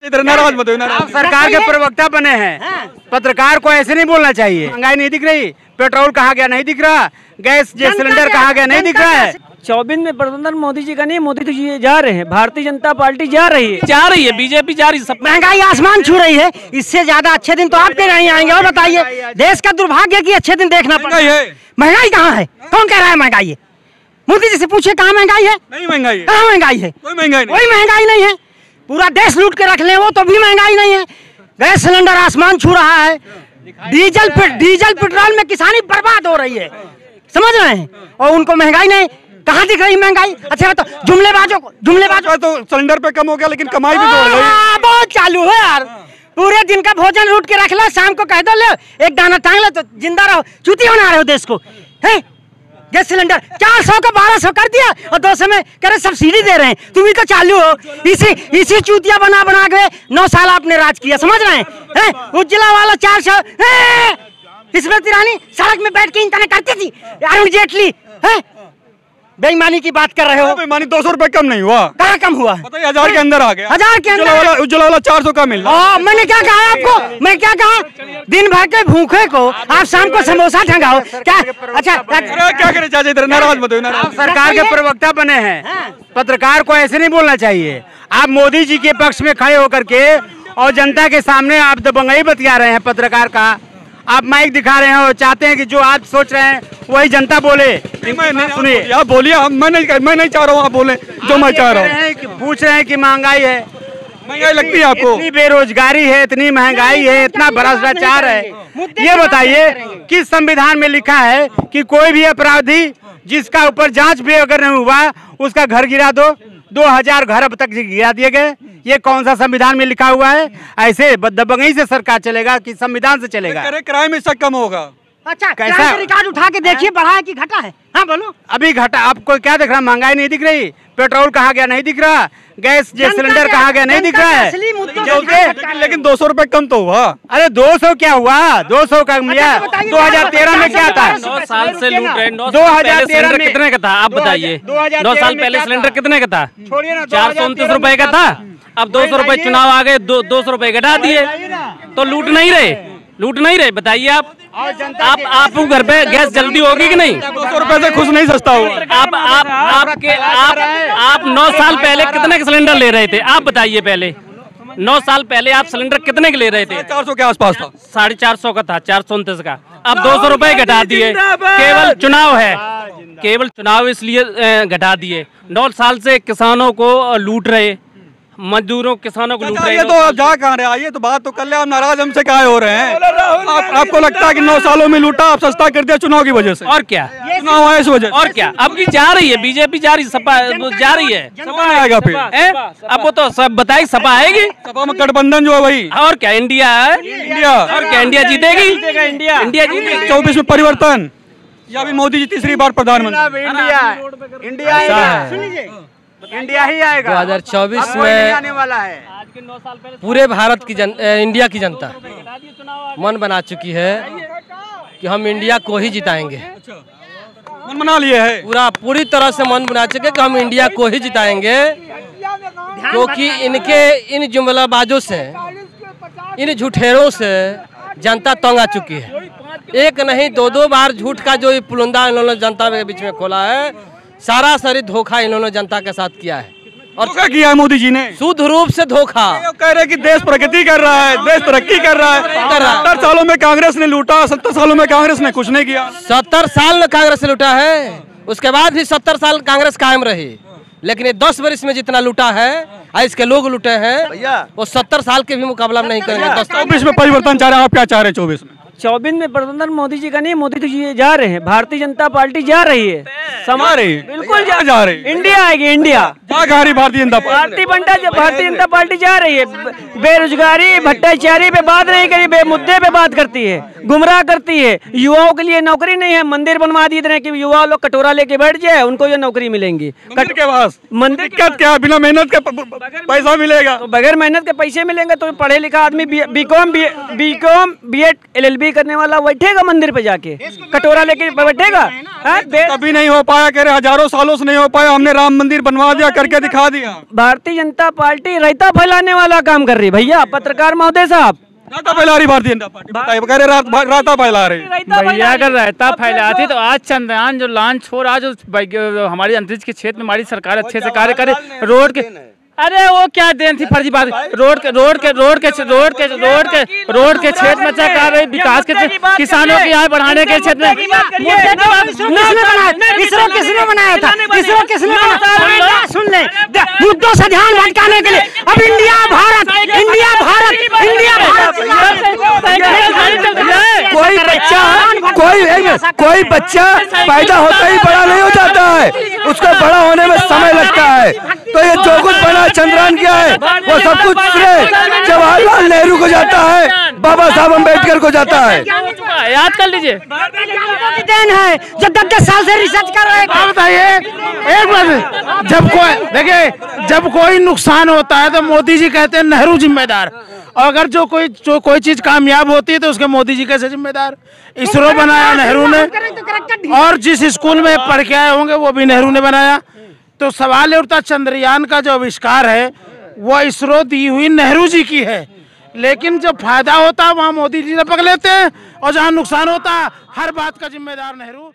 नाराज मत हो। आप सरकार के प्रवक्ता बने हैं, पत्रकार को ऐसे नहीं बोलना चाहिए। महंगाई नहीं दिख रही, पेट्रोल कहा गया नहीं दिख रहा, गैस सिलेंडर कहा गया नहीं दिख रहा है। 24 में प्रबंधन मोदी जी का नहीं, मोदी जी जा रहे हैं, भारतीय जनता पार्टी जा रही है, बीजेपी जा रही है। महंगाई आसमान छू रही है, इससे ज्यादा अच्छे दिन तो आपके नहीं आएंगे। और बताइए, देश का दुर्भाग्य कि अच्छे दिन देखना पड़ता है। महंगाई कहाँ है? कौन कह रहा है महंगाई है? मोदी जी से पूछिए कहाँ महंगाई है? नहीं महंगाई है। कहाँ महंगाई है? कोई महंगाई नहीं। कोई महंगाई नहीं है। पूरा देश लूट के रख ले वो तो भी महंगाई नहीं है। गैस सिलेंडर आसमान छू रहा है, डीजल पेट्रोल में किसानी बर्बाद हो रही है, समझ रहे हैं? और उनको महंगाई नहीं, कहाँ दिख रही महंगाई? अच्छा तो जुमलेबाजों तो सिलेंडर पे कम हो गया, लेकिन कमाई भी तो बहुत चालू है यार। पूरे दिन का भोजन लूट के रख लो, शाम को कह दो ले एक दाना टांग लो तो जिंदा रहो। चूती बना रहे हो देश को, है? गैस सिलेंडर 400 को 1200 कर दिया और 200 में कह रहे सब्सिडी दे रहे हैं। तुम ही तो चालू हो। इसी चूतिया बना के 9 साल आपने राज किया, समझ रहे हैं? उज्ज्वला वाला 400, स्मृति ईरानी सड़क में बैठ के इंतजार करती थी, अरुण जेटली है। बेईमानी की बात कर रहे हो। बेईमानी 200 रुपए कम नहीं हुआ। कहाँ कम हुआ? 1000 के अंदर आ गया। 1000 के अंदर उज्ज्वला वाला 400 का मिल रहा। मैंने क्या कहा आपको? मैं क्या कहा? दिन भर के भूखे को आप शाम को समोसा ठंगाओ क्या? अच्छा क्या करे चाचा, इधर नाराज मत हो। आप सरकार के प्रवक्ता बने हैं, पत्रकार को ऐसे नहीं बोलना चाहिए। आप मोदी जी के पक्ष में खड़े होकर के और जनता के सामने आप दबंगई बतिया रहे हैं। पत्रकार का आप माइक दिखा रहे हैं और चाहते हैं कि जो आप सोच रहे हैं वही जनता बोले। सुनिए, आप बोलिए, मैं नहीं चाह रहा हूँ आप बोले जो मैं चाह रहा हूँ। पूछ रहे हैं कि महंगाई है, महंगाई लगती है आपको? इतनी बेरोजगारी है, इतनी महंगाई है, इतना भ्रष्टाचार है। ये बताइए किस संविधान में लिखा है कि कोई भी अपराधी जिसका ऊपर जांच भी अगर नहीं हुआ उसका घर गिरा दो? 2000 घर अब तक गिरा दिए गए। ये कौन सा संविधान में लिखा हुआ है? ऐसे दबंगई से सरकार चलेगा कि संविधान से चलेगा? क्राइम इससे कम होगा। अच्छा कैसा रिकॉर्ड उठा के देखिए, बढ़ा है कि घटा है? हाँ बोलो। अभी घटा। आपको क्या दिख रहा? महंगाई नहीं दिख रही, पेट्रोल कहा गया नहीं दिख रहा, गैस सिलेंडर कहा गया नहीं दिख रहा है। लेकिन 200 रुपए कम तो हुआ। अरे 200 क्या हुआ? 200 का मिला। 2013 में क्या था? 9 साल से लूट रहे। 2013 में कितने का था आप बताइए? 9 साल पहले सिलेंडर कितने का था? 429 रुपए का था। अब 200 रुपए चुनाव आ गए, 200 रुपए घटा दिए, तो लूट नहीं रहे। बताइए आप घर पे गैस जल्दी होगी कि नहीं? 200 रुपए से खुश नहीं सस्ता हो। आप 9 साल पहले कितने के सिलेंडर ले रहे थे? आप बताइए पहले 9 साल पहले आप सिलेंडर कितने के ले रहे थे? 400 के आसपास था। 450 का था, 429 का। अब 200 रुपए घटा दिए। केवल चुनाव है, केवल चुनाव इसलिए घटा दिए। 9 साल से किसानों को लूट रहे, मजदूरों किसानों को लूट रहे। ये तो आप जा कहाँ रहे? आइए तो बात तो कर ले। आप नाराज हमसे काहे हो रहे हैं? आपको लगता है कि 9 सालों में लूटा, आप सस्ता कर दिया चुनाव की वजह से? और क्या चुनाव आया इस वजह? और क्या? अब की जा रही है बीजेपी, जा रही, सपा जा रही है। सपा आएगा फिर? अब वो तो सब बताइए, सपा आएगी। सपा में गठबंधन जो है वही। और क्या इंडिया है? और क्या इंडिया जीतेगी? इंडिया जीतेगी। 24 में परिवर्तन या अभी मोदी जी तीसरी बार प्रधानमंत्री? इंडिया ही आएगा। 2024 में आने वाला है। पूरे भारत की इंडिया की जनता मन बना चुकी है कि हम इंडिया को ही जिताएंगे। मन बना लिए है? पूरी तरह से मन बना चुके कि हम इंडिया को ही जिताएंगे, क्योंकि इन जुमलाबाजों से, इन झूठेरों से जनता तंग आ चुकी है। एक नहीं 2 बार झूठ का जो पुलंदा इन्होंने जनता के बीच में खोला है, सारा सारी धोखा इन्होंने जनता के साथ किया है। और क्या किया है मोदी जी ने? शुद्ध रूप से धोखा। कह रहे कि देश प्रगति कर रहा है, देश तरक्की कर रहा है। 70 सालों में कांग्रेस ने लूटा, 70 सालों में कांग्रेस ने कुछ नहीं किया। 70 साल में कांग्रेस ने लूटा है, उसके बाद भी 70 साल कांग्रेस कायम रही, लेकिन ये 10 वर्ष में जितना लूटा है, इसके लोग लूटे हैं, वो 70 साल के भी मुकाबला नहीं करेंगे। 24 में परिवर्तन चाह रहे हैं, आप क्या चाह रहे हैं? 24 में 24 में प्रबंधन मोदी जी का नहीं, मोदी जी जा रहे हैं, भारतीय जनता पार्टी जा रही है। बिल्कुल जा रही। इंडिया आएगी, इंडिया। भारतीय जनता पार्टी जा रही है। बेरोजगारी भ्रष्टाचारी पे बात नहीं करी, मुद्दे पे बात करती है, गुमराह करती है। युवाओं के लिए नौकरी नहीं है, मंदिर बनवा दिए इतने कि युवा लोग कटोरा लेके बैठ जाए, उनको ये नौकरी मिलेंगी। मंदिर के पास मंदिर क्या बिना मेहनत के पैसा मिलेगा? तो बगैर मेहनत के पैसे मिलेंगे तो पढ़े लिखा आदमी बीकॉम बीएड LLB करने वाला बैठेगा मंदिर पे जाके, कटोरा लेके बैठेगा? कभी नहीं हो पाया, कह रहे हजारों सालों से नहीं हो पाया। हमने राम मंदिर बनवा दिया, करके दिखा दिया। भारतीय जनता पार्टी रायता फैलाने वाला काम कर रही भैया। पत्रकार महोदय साहब, रायता फैला रही भारतीय जनता पार्टी, बताइए, कह रहे रायता फैला रही। भैया अगर रायता फैलाती तो आज चंद्रयान जो लॉन्च हो रहा, जो हमारी अंतरिक्ष के क्षेत्र में हमारी सरकार अच्छे से कार्य करे, रोड के, अरे वो क्या देन थी, फर्जी बात, रोड के क्षेत्र में अच्छा कर रही, विकास के किसानों की आय बढ़ाने के क्षेत्र में। इसरो किसने बनाया था? इसरो किसने बनाया? सुन ले, मुद्दों से ध्यान भटकाने के लिए अब इंडिया भारत कोई बच्चा पैदा होता ही बड़ा नहीं हो जाता है, उसका बड़ा होने में समय लगता है। तो ये जो कुछ बना चंद्रयान किया है वो सब कुछ श्रेय जवाहरलाल नेहरू को जाता है, बाबा साहब अम्बेडकर को जाता है। याद कर लीजिए, देन है जो 10 साल से रिसर्च कर रहे हैं। बताइए एक बात, जब कोई नुकसान होता है तो मोदी जी कहते हैं नेहरू जिम्मेदार, और अगर जो कोई चीज कामयाब होती है तो उसके मोदी जी कैसे जिम्मेदार? इसरो बनाया नेहरू ने, और जिस स्कूल में पढ़ के आए होंगे वो भी नेहरू ने बनाया। तो सवाल उठता, चंद्रयान का जो आविष्कार है वो इसरो दी हुई नेहरू जी की है, लेकिन जब फायदा होता है वहाँ मोदी जी लपक लेते हैं, और जहाँ नुकसान होता है हर बात का जिम्मेदार नेहरू।